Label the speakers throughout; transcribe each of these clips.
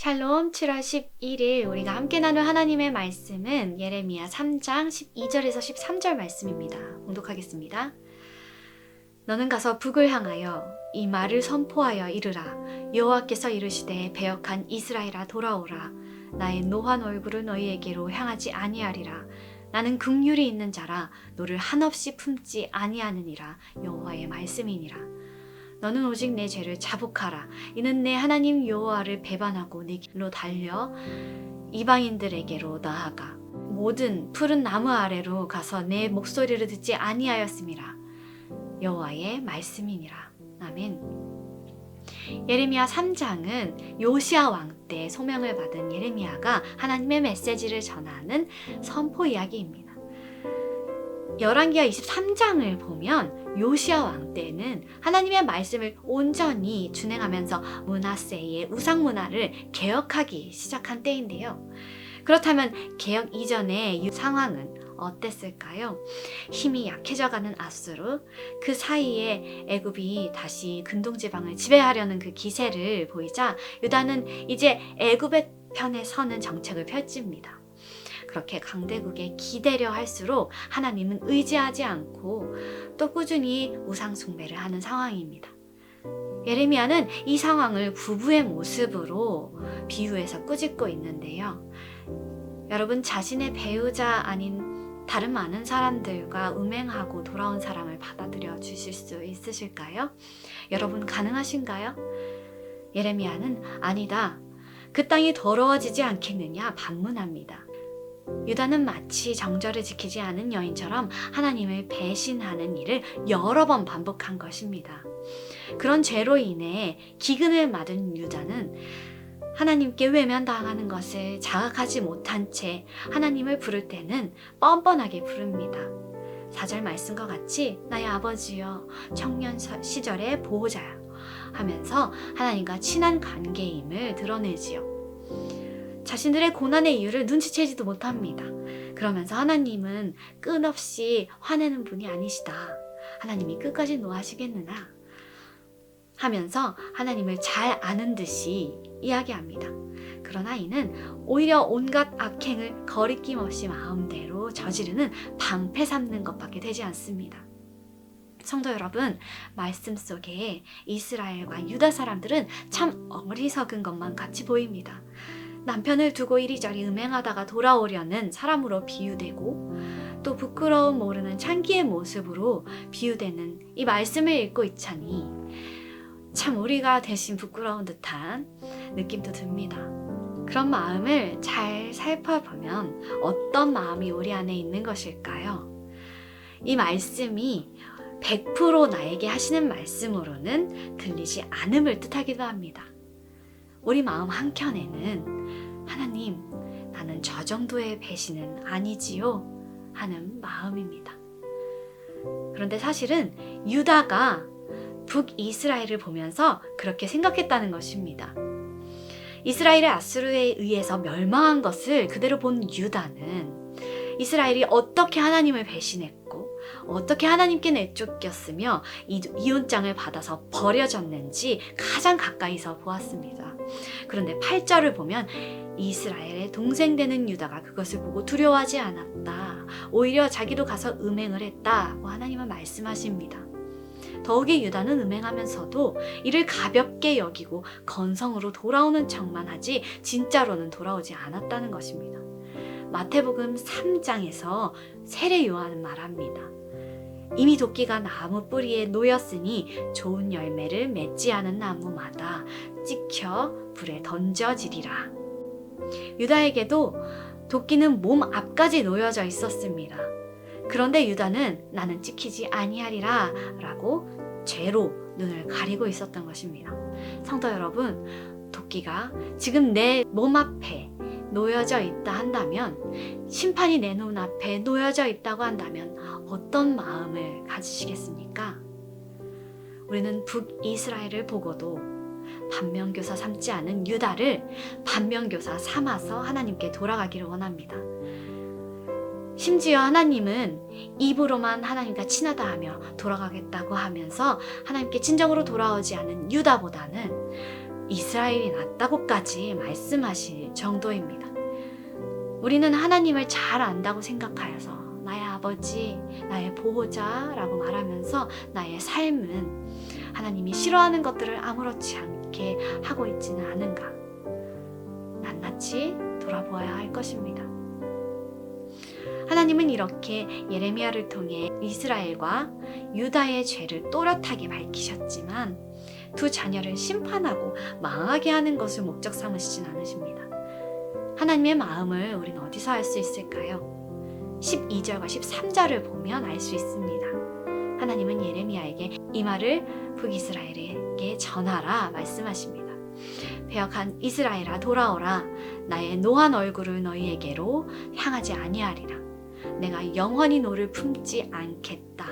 Speaker 1: 샬롬 7월 11일 우리가 함께 나눌 하나님의 말씀은 예레미야 3장 12절에서 13절 말씀입니다. 봉독하겠습니다. 너는 가서 북을 향하여 이 말을 선포하여 이르라. 여호와께서 이르시되 배역한 이스라엘아 돌아오라. 나의 노한 얼굴을 너희에게로 향하지 아니하리라. 나는 긍휼이 있는 자라 너를 한없이 품지 아니하느니라. 여호와의 말씀이니라. 너는 오직 내 죄를 자복하라. 이는 내 하나님 여호와를 배반하고 내 길로 달려 이방인들에게로 나아가 모든 푸른 나무 아래로 가서 내 목소리를 듣지 아니하였음이라. 여호와의 말씀이니라. 아멘. 예레미야 3장은 요시야 왕 때 소명을 받은 예레미야가 하나님의 메시지를 전하는 선포 이야기입니다. 열왕기하 23장을 보면 요시야 왕 때는 하나님의 말씀을 온전히 준행하면서 므낫세의 우상 문화를 개혁하기 시작한 때인데요. 그렇다면 개혁 이전의 상황은 어땠을까요? 힘이 약해져가는 아수르, 그 사이에 애굽이 다시 근동지방을 지배하려는 그 기세를 보이자 유다는 이제 애굽의 편에 서는 정책을 펼칩니다. 그렇게 강대국에 기대려 할수록 하나님은 의지하지 않고 또 꾸준히 우상 숭배를 하는 상황입니다. 예레미야는 이 상황을 부부의 모습으로 비유해서 꾸짖고 있는데요. 여러분 자신의 배우자 아닌 다른 많은 사람들과 음행하고 돌아온 사람을 받아들여 주실 수 있으실까요? 여러분 가능하신가요? 예레미야는 아니다. 그 땅이 더러워지지 않겠느냐 반문합니다. 유다는 마치 정절을 지키지 않은 여인처럼 하나님을 배신하는 일을 여러 번 반복한 것입니다. 그런 죄로 인해 기근을 맞은 유다는 하나님께 외면당하는 것을 자각하지 못한 채 하나님을 부를 때는 뻔뻔하게 부릅니다. 4절 말씀과 같이 나의 아버지여 청년 시절의 보호자야 하면서 하나님과 친한 관계임을 드러내지요. 자신들의 고난의 이유를 눈치채지도 못합니다. 그러면서 하나님은 끝없이 화내는 분이 아니시다. 하나님이 끝까지 노하시겠느냐 하면서 하나님을 잘 아는 듯이 이야기합니다. 그러나 이는 오히려 온갖 악행을 거리낌 없이 마음대로 저지르는 방패 삼는 것밖에 되지 않습니다. 성도 여러분, 말씀 속에 이스라엘과 유다 사람들은 참 어리석은 것만 같이 보입니다. 남편을 두고 이리저리 음행하다가 돌아오려는 사람으로 비유되고 또 부끄러움 모르는 창기의 모습으로 비유되는 이 말씀을 읽고 있자니 참 우리가 대신 부끄러운 듯한 느낌도 듭니다. 그런 마음을 잘 살펴보면 어떤 마음이 우리 안에 있는 것일까요? 이 말씀이 100% 나에게 하시는 말씀으로는 들리지 않음을 뜻하기도 합니다. 우리 마음 한켠에는 하나님, 나는 저 정도의 배신은 아니지요 하는 마음입니다. 그런데 사실은 유다가 북이스라엘을 보면서 그렇게 생각했다는 것입니다. 이스라엘의 아수르에 의해서 멸망한 것을 그대로 본 유다는 이스라엘이 어떻게 하나님을 배신했고 어떻게 하나님께 내쫓겼으며 이혼장을 받아서 버려졌는지 가장 가까이서 보았습니다. 그런데 8절을 보면 이스라엘의 동생 되는 유다가 그것을 보고 두려워하지 않았다. 오히려 자기도 가서 음행을 했다고 하나님은 말씀하십니다. 더욱이 유다는 음행하면서도 이를 가볍게 여기고 건성으로 돌아오는 척만 하지 진짜로는 돌아오지 않았다는 것입니다. 마태복음 3장에서 세례 요한은 말합니다. 이미 도끼가 나무 뿌리에 놓였으니 좋은 열매를 맺지 않은 나무마다 찍혀 불에 던져지리라. 유다에게도 도끼는 몸 앞까지 놓여져 있었습니다. 그런데 유다는 나는 찍히지 아니하리라 라고 죄로 눈을 가리고 있었던 것입니다. 성도 여러분, 도끼가 지금 내 몸 앞에 놓여져 있다 한다면, 심판이 내 눈앞에 놓여져 있다고 한다면 어떤 마음을 가지시겠습니까? 우리는 북이스라엘을 보고도 반면교사 삼지 않은 유다를 반면교사 삼아서 하나님께 돌아가기를 원합니다. 심지어 하나님은 입으로만 하나님과 친하다 하며 돌아가겠다고 하면서 하나님께 진정으로 돌아오지 않은 유다보다는 이스라엘이 낫다고까지 말씀하실 정도입니다. 우리는 하나님을 잘 안다고 생각하여서 나의 아버지, 나의 보호자라고 말하면서 나의 삶은 하나님이 싫어하는 것들을 아무렇지 않게 하고 있지는 않은가? 낱낱이 돌아보아야 할 것입니다. 하나님은 이렇게 예레미야를 통해 이스라엘과 유다의 죄를 또렷하게 밝히셨지만 두 자녀를 심판하고 망하게 하는 것을 목적 삼으시진 않으십니다. 하나님의 마음을 우리는 어디서 알 수 있을까요? 12절과 13절을 보면 알 수 있습니다. 하나님은 예레미야에게 이 말을 북이스라엘에게 전하라 말씀하십니다. 배역한 이스라엘아 돌아오라. 나의 노한 얼굴을 너희에게로 향하지 아니하리라. 내가 영원히 너를 품지 않겠다.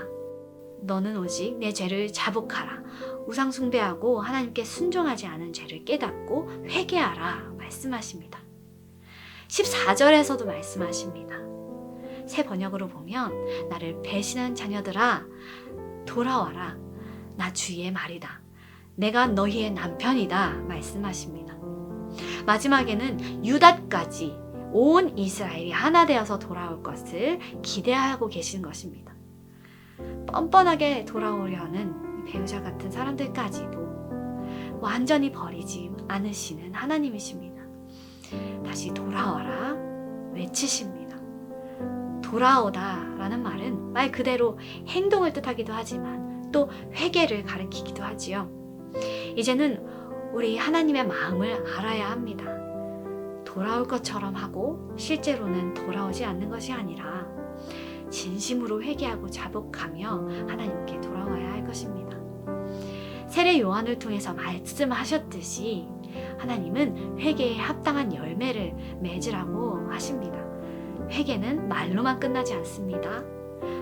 Speaker 1: 너는 오직 내 죄를 자복하라. 우상 숭배하고 하나님께 순종하지 않은 죄를 깨닫고 회개하라 말씀하십니다. 14절에서도 말씀하십니다. 새 번역으로 보면 나를 배신한 자녀들아 돌아와라. 나 주의 말이다. 내가 너희의 남편이다 말씀하십니다. 마지막에는 유다까지 온 이스라엘이 하나 되어서 돌아올 것을 기대하고 계신 것입니다. 뻔뻔하게 돌아오려는 배우자 같은 사람들까지도 완전히 버리지 않으시는 하나님이십니다. 다시 돌아와라 외치십니다. 돌아오다 라는 말은 말 그대로 행동을 뜻하기도 하지만 또 회개를 가리키기도 하지요. 이제는 우리 하나님의 마음을 알아야 합니다. 돌아올 것처럼 하고 실제로는 돌아오지 않는 것이 아니라 진심으로 회개하고 자복하며 하나님께 돌아와야 할 것입니다. 세례 요한을 통해서 말씀하셨듯이 하나님은 회개에 합당한 열매를 맺으라고 하십니다. 회개는 말로만 끝나지 않습니다.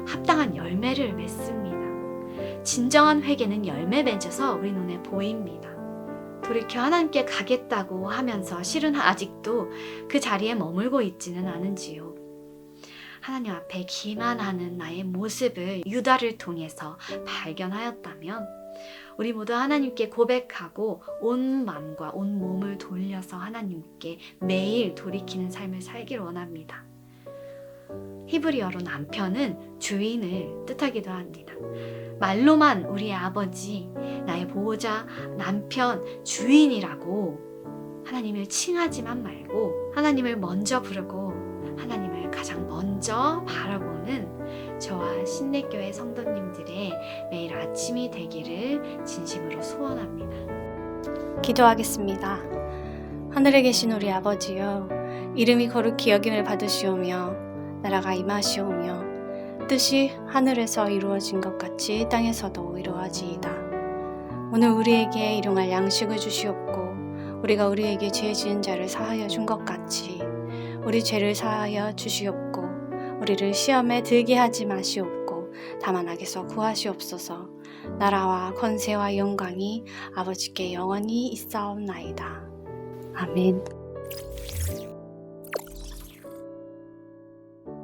Speaker 1: 합당한 열매를 맺습니다. 진정한 회개는 열매 맺어서 우리 눈에 보입니다. 돌이켜 하나님께 가겠다고 하면서 실은 아직도 그 자리에 머물고 있지는 않은지요. 하나님 앞에 기만하는 나의 모습을 유다를 통해서 발견하였다면 우리 모두 하나님께 고백하고 온 마음과 온 몸을 돌려서 하나님께 매일 돌이키는 삶을 살기를 원합니다. 히브리어로 남편은 주인을 뜻하기도 합니다. 말로만 우리의 아버지, 나의 보호자, 남편, 주인이라고 하나님을 칭하지만 말고 하나님을 먼저 부르고 하나님을 가장 먼저 바라보는 저와 신내교회 성도님들의 매일 아침이 되기를 진심으로 소원합니다.
Speaker 2: 기도하겠습니다. 하늘에 계신 우리 아버지여, 이름이 거룩히 여김을 받으시오며 나라가 임하시오며 뜻이 하늘에서 이루어진 것 같이 땅에서도 이루어지이다. 오늘 우리에게 일용할 양식을 주시옵고 우리가 우리에게 죄 지은 자를 사하여 준 것 같이 우리 죄를 사하여 주시옵고 우리를 시험에 들게 하지 마시옵고 다만 악에서 구하시옵소서. 나라와 권세와 영광이 아버지께 영원히 있사옵나이다. 아멘.